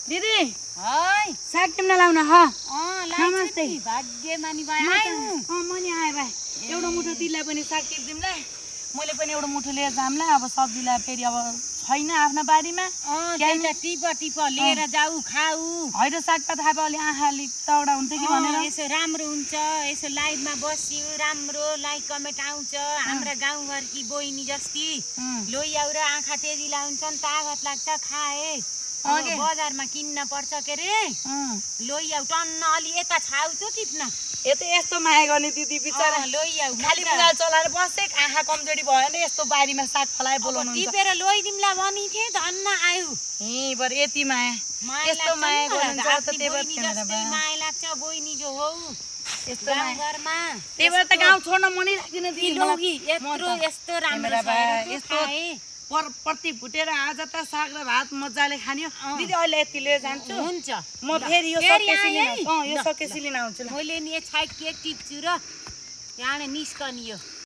दिदी हाय साग टिम्न लाउन ह नमस्ते भाग्यमानी भाइ आयो म नि आए भाइ एउटा मुठो तिललाई पनि साग टिप्दिउँला मैले पनि एउटा मुठो लिएर जाम्ला अब सब्जीलाई फेरि अब छैन आफ्नो बारीमा त्यही त टिप टिप लिएर जाऊ खाऊ होइन सागपात खाए अलि आँखा अलिक तौडा हुन्छ कि भनेर यसो राम्रो हुन्छ यसो लाइभमा बस्यो राम्रो लाइक कमेन्ट आउँछ हाम्रा गाउँघरकी बहिनी जस्ती लोइ आउ र आँखा तेजिला हुन्छन् तागत लाग्छ खाए बजारमा किन्न पर्छ के रे लोइ आउ टन्न अलि यता छाउ त टिप्न यस्तो माया गर्ने दिदी बिचरा लोइ आउ खाली मोबाइल चलाएर बसे आँखा कमजोरी भयो भने यस्तो बारीमा साग फलाए बोलाउनु टिपेर लोइदिउँला भनी थिए धन्न आयो बर यति माया यस्तो माया गर्नुहुन्छ त त्यही जस्तै माया लाग्छ बहिनी जो हौ यस्तो गाउँघरमा त्यही भएर त गाउँ छोड्न मनै लाग्दैन दिदी यस्तो राम्रो यस्तो प्रति भुटेर आज त साग र भात मजाले खानियो दिदी अहिले यति लिएर जान्छु हुन्छ म फेरि यो सकेसी लिन आउँछु मैले नि छाइट केक टिप्छु र यहाँ निस्कनियो